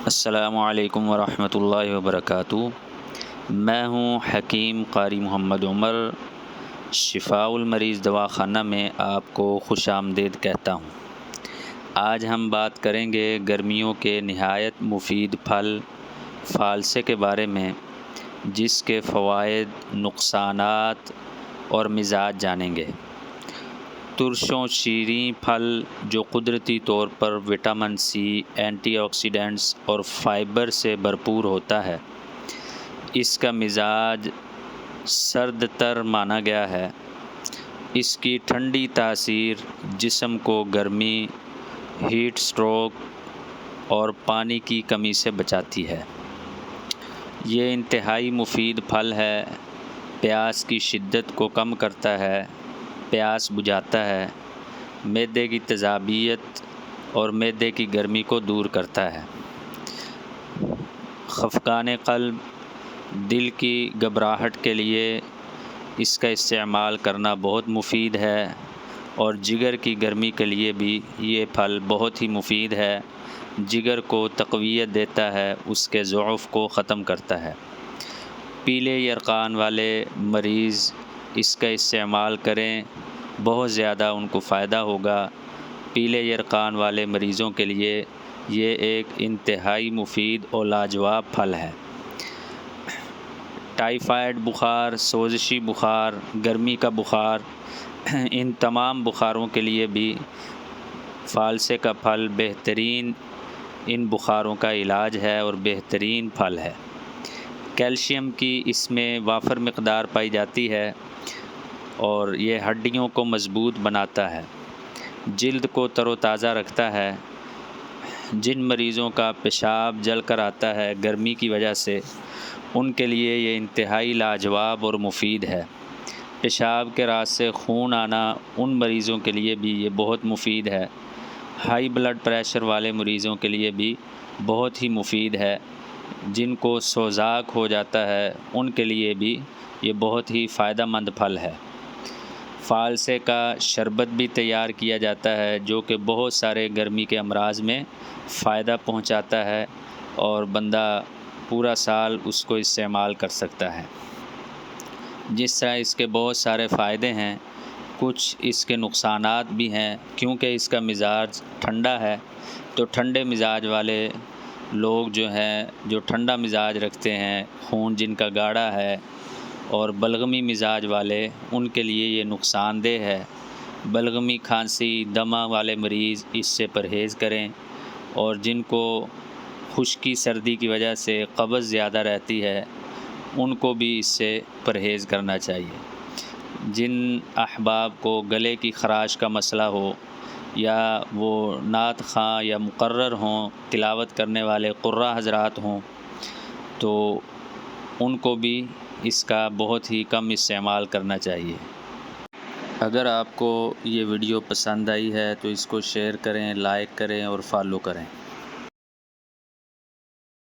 السلام علیکم ورحمۃ اللہ وبرکاتہ۔ میں ہوں حکیم قاری محمد عمر، شفاء المریض دواخانہ میں آپ کو خوش آمدید کہتا ہوں۔ آج ہم بات کریں گے گرمیوں کے نہایت مفید پھل فالسے کے بارے میں، جس کے فوائد، نقصانات اور مزاج جانیں گے۔ ترش و شیریں پھل جو قدرتی طور پر وٹامن سی، اینٹی آکسیڈنٹس اور فائبر سے بھرپور ہوتا ہے، اس کا مزاج سرد تر مانا گیا ہے۔ اس کی ٹھنڈی تاثیر جسم کو گرمی، ہیٹ اسٹروک اور پانی کی کمی سے بچاتی ہے۔ یہ انتہائی مفید پھل ہے، پیاس کی شدت کو کم کرتا ہے، پیاس بجھاتا ہے، معدے کی تیزابیت اور معدے کی گرمی کو دور کرتا ہے۔ خفقان قلب، دل کی گھبراہٹ کے لیے اس کا استعمال کرنا بہت مفید ہے، اور جگر کی گرمی کے لیے بھی یہ پھل بہت ہی مفید ہے۔ جگر کو تقویت دیتا ہے، اس کے ضعف کو ختم کرتا ہے۔ پیلے یرقان والے مریض اس کا استعمال کریں، بہت زیادہ ان کو فائدہ ہوگا۔ پیلے یرقان والے مریضوں کے لیے یہ ایک انتہائی مفید اور لاجواب پھل ہے۔ ٹائیفائڈ بخار، سوزشی بخار، گرمی کا بخار، ان تمام بخاروں کے لیے بھی فالسے کا پھل بہترین ان بخاروں کا علاج ہے اور بہترین پھل ہے۔ کیلشیم کی اس میں وافر مقدار پائی جاتی ہے، اور یہ ہڈیوں کو مضبوط بناتا ہے، جلد کو تر و تازہ رکھتا ہے۔ جن مریضوں کا پیشاب جل کر آتا ہے گرمی کی وجہ سے، ان کے لیے یہ انتہائی لاجواب اور مفید ہے۔ پیشاب کے راستے خون آنا، ان مریضوں کے لیے بھی یہ بہت مفید ہے۔ ہائی بلڈ پریشر والے مریضوں کے لیے بھی بہت ہی مفید ہے۔ جن کو سوزاک ہو جاتا ہے، ان کے لیے بھی یہ بہت ہی فائدہ مند پھل ہے۔ فالسے کا شربت بھی تیار کیا جاتا ہے، جو کہ بہت سارے گرمی کے امراض میں فائدہ پہنچاتا ہے، اور بندہ پورا سال اس کو استعمال کر سکتا ہے۔ جس طرح اس کے بہت سارے فائدے ہیں، کچھ اس کے نقصانات بھی ہیں، کیونکہ اس کا مزاج ٹھنڈا ہے، تو ٹھنڈے مزاج والے لوگ جو ہیں، جو ٹھنڈا مزاج رکھتے ہیں، خون جن کا گاڑھا ہے، اور بلغمی مزاج والے، ان کے لیے یہ نقصان دہ ہے۔ بلغمی، کھانسی، دمہ والے مریض اس سے پرہیز کریں، اور جن کو خشکی سردی کی وجہ سے قبض زیادہ رہتی ہے، ان کو بھی اس سے پرہیز کرنا چاہیے۔ جن احباب کو گلے کی خراش کا مسئلہ ہو، یا وہ نعت خواں یا مقرر ہوں، تلاوت کرنے والے قراء حضرات ہوں، تو ان کو بھی اس کا بہت ہی کم استعمال کرنا چاہیے۔ اگر آپ کو یہ ویڈیو پسند آئی ہے تو اس کو شیئر کریں، لائک کریں اور فالو کریں۔